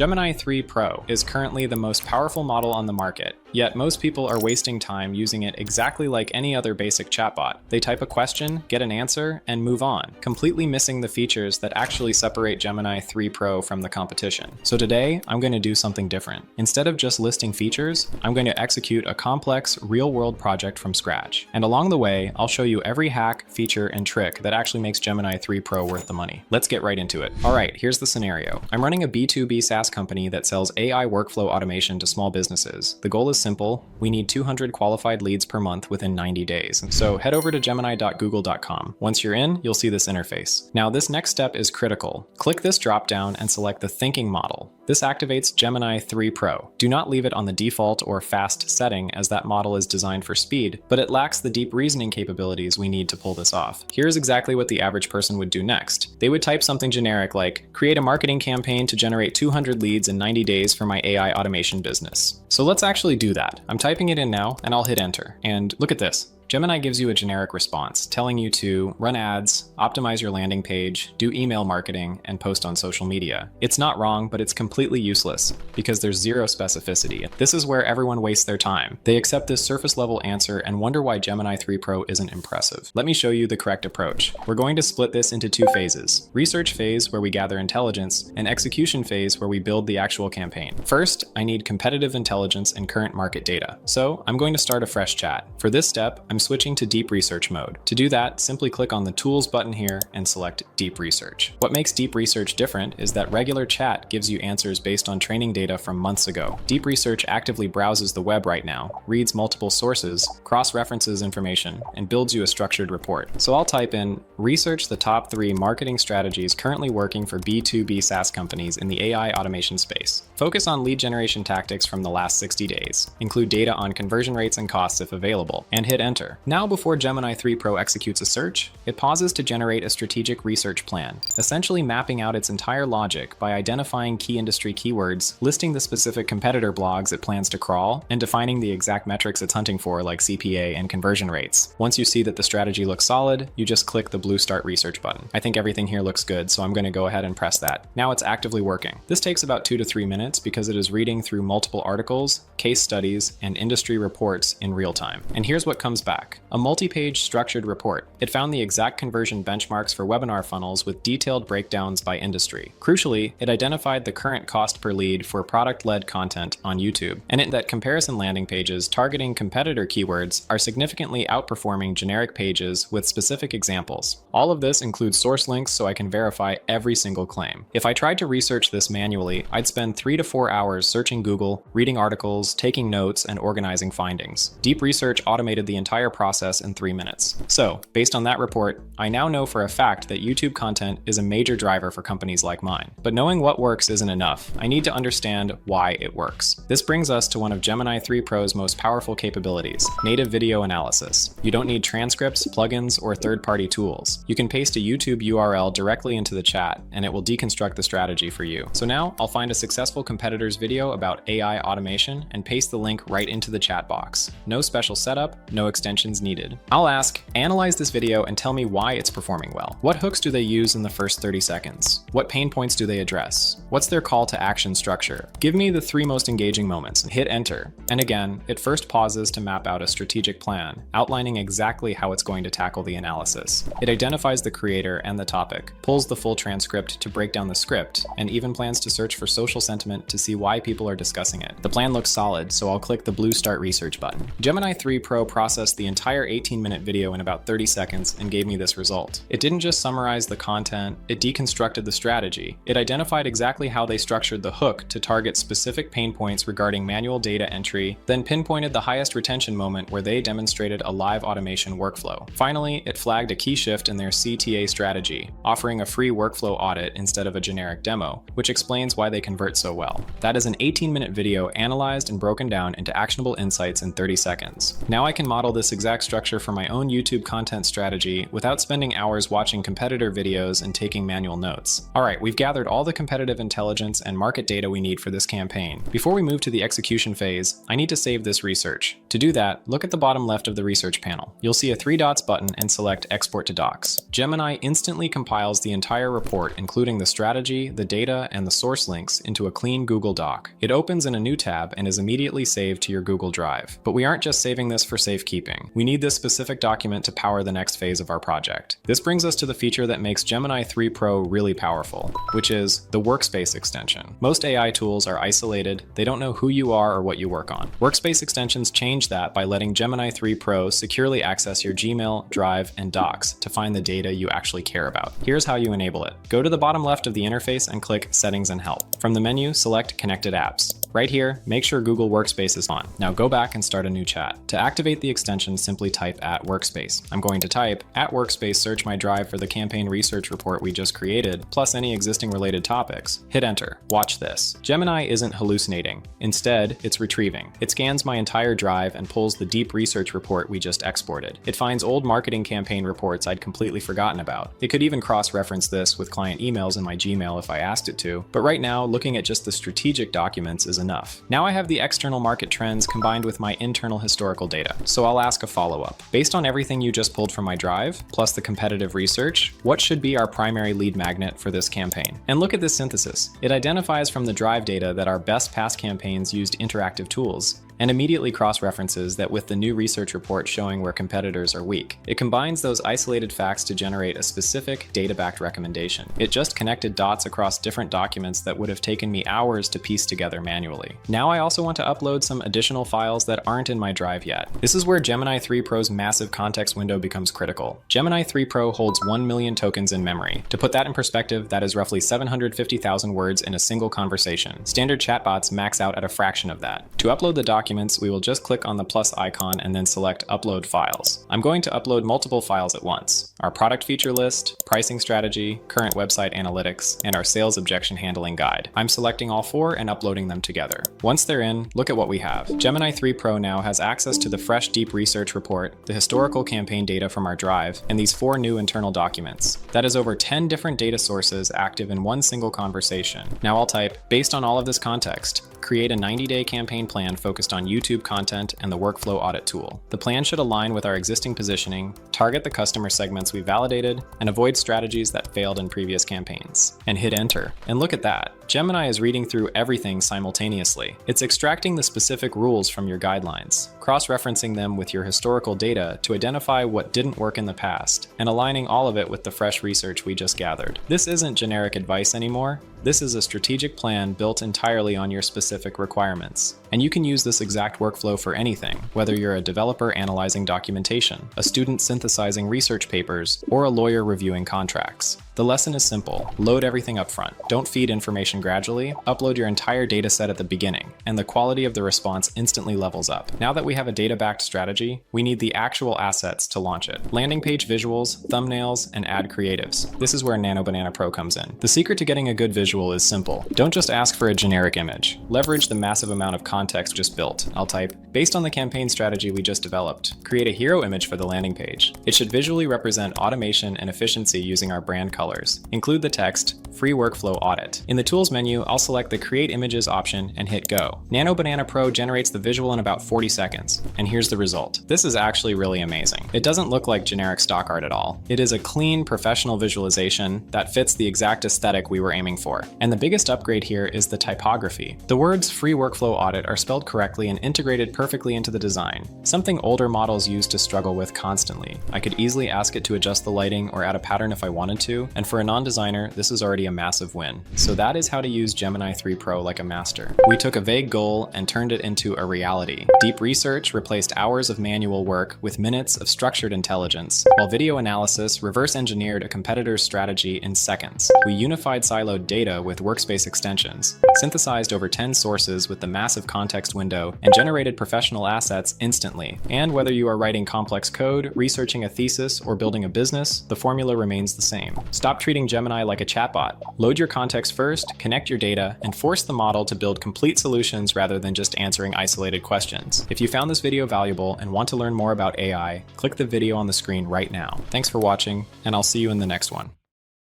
Gemini 3 Pro is currently the most powerful model on the market, yet most people are wasting time using it exactly like any other basic chatbot. They type a question, get an answer, and move on, completely missing the features that actually separate Gemini 3 Pro from the competition. So today, I'm going to do something different. Instead of just listing features, I'm going to execute a complex, real-world project from scratch. And along the way, I'll show you every hack, feature, and trick that actually makes Gemini 3 Pro worth the money. Let's get right into it. All right, here's the scenario. I'm running a B2B SaaS company that sells AI workflow automation to small businesses. The goal is simple. We need 200 qualified leads per month within 90 days. So head over to gemini.google.com. Once you're in, you'll see this interface. Now, this next step is critical. Click this dropdown and select the thinking model. This activates Gemini 3 Pro. Do not leave it on the default or fast setting, as that model is designed for speed, but it lacks the deep reasoning capabilities we need to pull this off. Here's exactly what the average person would do next. They would type something generic like, create a marketing campaign to generate 200 leads in 90 days for my AI automation business. So let's actually do that. I'm typing it in now, and I'll hit enter. And look at this. Gemini gives you a generic response, telling you to run ads, optimize your landing page, do email marketing, and post on social media. It's not wrong, but it's completely useless because there's zero specificity. This is where everyone wastes their time. They accept this surface-level answer and wonder why Gemini 3 Pro isn't impressive. Let me show you the correct approach. We're going to split this into two phases: research phase, where we gather intelligence, and execution phase, where we build the actual campaign. First, I need competitive intelligence and current market data. So I'm going to start a fresh chat. For this step, I'm switching to deep research mode. To do that, simply click on the Tools button here and select Deep Research. What makes deep research different is that regular chat gives you answers based on training data from months ago. Deep research actively browses the web right now, reads multiple sources, cross-references information, and builds you a structured report. So I'll type in, research the top 3 marketing strategies currently working for B2B SaaS companies in the AI automation space. Focus on lead generation tactics from the last 60 days. Include data on conversion rates and costs if available, and hit enter. Now, before Gemini 3 Pro executes a search, it pauses to generate a strategic research plan, essentially mapping out its entire logic by identifying key industry keywords, listing the specific competitor blogs it plans to crawl, and defining the exact metrics it's hunting for, like CPA and conversion rates. Once you see that the strategy looks solid, you just click the blue Start Research button. I think everything here looks good, so I'm going to go ahead and press that. Now it's actively working. This takes about 2 to 3 minutes because it is reading through multiple articles, case studies, and industry reports in real time. And here's what comes back. A multi-page structured report. It found the exact conversion benchmarks for webinar funnels with detailed breakdowns by industry. Crucially, it identified the current cost per lead for product-led content on YouTube, and that comparison landing pages targeting competitor keywords are significantly outperforming generic pages with specific examples. All of this includes source links so I can verify every single claim. If I tried to research this manually, I'd spend 3 to 4 hours searching Google, reading articles, taking notes, and organizing findings. Deep Research automated the entire process in 3 minutes. So, based on that report, I now know for a fact that YouTube content is a major driver for companies like mine. But knowing what works isn't enough. I need to understand why it works. This brings us to one of Gemini 3 Pro's most powerful capabilities: native video analysis. You don't need transcripts, plugins, or third-party tools. You can paste a YouTube URL directly into the chat, and it will deconstruct the strategy for you. So now, I'll find a successful competitor's video about AI automation and paste the link right into the chat box. No special setup, no extensions needed. I'll ask, analyze this video and tell me why it's performing well. What hooks do they use in the first 30 seconds? What pain points do they address? What's their call to action structure? Give me the 3 most engaging moments and hit enter. And again, it first pauses to map out a strategic plan, outlining exactly how it's going to tackle the analysis. It identifies the creator and the topic, pulls the full transcript to break down the script, and even plans to search for social sentiment to see why people are discussing it. The plan looks solid, so I'll click the blue Start Research button. Gemini 3 Pro processed the entire 18-minute video in about 30 seconds and gave me this result. It didn't just summarize the content, it deconstructed the strategy. It identified exactly how they structured the hook to target specific pain points regarding manual data entry, then pinpointed the highest retention moment where they demonstrated a live automation workflow. Finally, it flagged a key shift in their CTA strategy, offering a free workflow audit instead of a generic demo, which explains why they convert so well. That is an 18-minute video analyzed and broken down into actionable insights in 30 seconds. Now I can model this this exact structure for my own YouTube content strategy without spending hours watching competitor videos and taking manual notes. Alright, we've gathered all the competitive intelligence and market data we need for this campaign. Before we move to the execution phase, I need to save this research. To do that, look at the bottom left of the research panel. You'll see a 3 dots button and select Export to Docs. Gemini instantly compiles the entire report, including the strategy, the data, and the source links, into a clean Google Doc. It opens in a new tab and is immediately saved to your Google Drive. But we aren't just saving this for safekeeping. We need this specific document to power the next phase of our project. This brings us to the feature that makes Gemini 3 Pro really powerful, which is the Workspace extension. Most AI tools are isolated, they don't know who you are or what you work on. Workspace extensions change that by letting Gemini 3 Pro securely access your Gmail, Drive, and Docs to find the data you actually care about. Here's how you enable it. Go to the bottom left of the interface and click Settings and Help. From the menu, select Connected Apps. Right here, make sure Google Workspace is on. Now go back and start a new chat. To activate the extension, simply type @Workspace. I'm going to type @Workspace, search my drive for the campaign research report we just created, plus any existing related topics. Hit enter. Watch this. Gemini isn't hallucinating. Instead, it's retrieving. It scans my entire drive and pulls the deep research report we just exported. It finds old marketing campaign reports I'd completely forgotten about. It could even cross-reference this with client emails in my Gmail if I asked it to, but right now, looking at just the strategic documents is enough. Now I have the external market trends combined with my internal historical data, so I'll ask a follow-up. Based on everything you just pulled from my drive, plus the competitive research, what should be our primary lead magnet for this campaign? And look at this synthesis. It identifies from the drive data that our best past campaigns used interactive tools, and immediately cross-references that with the new research report showing where competitors are weak. It combines those isolated facts to generate a specific data-backed recommendation. It just connected dots across different documents that would have taken me hours to piece together manually. Now I also want to upload some additional files that aren't in my drive yet. This is where Gemini 3 Pro's massive context window becomes critical. Gemini 3 Pro holds 1 million tokens in memory. To put that in perspective, that is roughly 750,000 words in a single conversation. Standard chatbots max out at a fraction of that. To upload the documents, we will just click on the plus icon and then select Upload Files. I'm going to upload multiple files at once. Our product feature list, pricing strategy, current website analytics, and our sales objection handling guide. I'm selecting all 4 and uploading them together. Once they're in, look at what we have. Gemini 3 Pro now has access to the fresh deep research report, the historical campaign data from our drive, and these 4 new internal documents. That is over 10 different data sources active in one single conversation. Now I'll type, based on all of this context, create a 90-day campaign plan focused on YouTube content and the workflow audit tool. The plan should align with our existing positioning, target the customer segments we validated, and avoid strategies that failed in previous campaigns. And hit enter. And look at that. Gemini is reading through everything simultaneously. It's extracting the specific rules from your guidelines, cross-referencing them with your historical data to identify what didn't work in the past, and aligning all of it with the fresh research we just gathered. This isn't generic advice anymore. This is a strategic plan built entirely on your specific requirements. And you can use this exact workflow for anything, whether you're a developer analyzing documentation, a student synthesizing research papers, or a lawyer reviewing contracts. The lesson is simple. Load everything up front. Don't feed information gradually. Upload your entire dataset at the beginning, and the quality of the response instantly levels up. Now that we have a data-backed strategy, we need the actual assets to launch it. Landing page visuals, thumbnails, and ad creatives. This is where Nano Banana Pro comes in. The secret to getting a good visual is simple. Don't just ask for a generic image. Leverage the massive amount of context just built. I'll type, based on the campaign strategy we just developed, create a hero image for the landing page. It should visually represent automation and efficiency using our brand colors. Include the text, Free Workflow Audit. In the Tools menu, I'll select the Create Images option and hit Go. Nano Banana Pro generates the visual in about 40 seconds, and here's the result. This is actually really amazing. It doesn't look like generic stock art at all. It is a clean, professional visualization that fits the exact aesthetic we were aiming for. And the biggest upgrade here is the typography. The words Free Workflow Audit are spelled correctly and integrated perfectly into the design, something older models used to struggle with constantly. I could easily ask it to adjust the lighting or add a pattern if I wanted to, and for a non-designer, this is already a massive win. So that is how to use Gemini 3 Pro like a master. We took a vague goal and turned it into a reality. Deep research replaced hours of manual work with minutes of structured intelligence, while video analysis reverse engineered a competitor's strategy in seconds. We unified siloed data with Workspace extensions, synthesized over 10 sources with the massive context window, and generated professional assets instantly. And whether you are writing complex code, researching a thesis, or building a business, the formula remains the same. Stop treating Gemini like a chatbot. Load your context first, connect your data, and force the model to build complete solutions rather than just answering isolated questions. If you found this video valuable and want to learn more about AI, click the video on the screen right now. Thanks for watching, and I'll see you in the next one.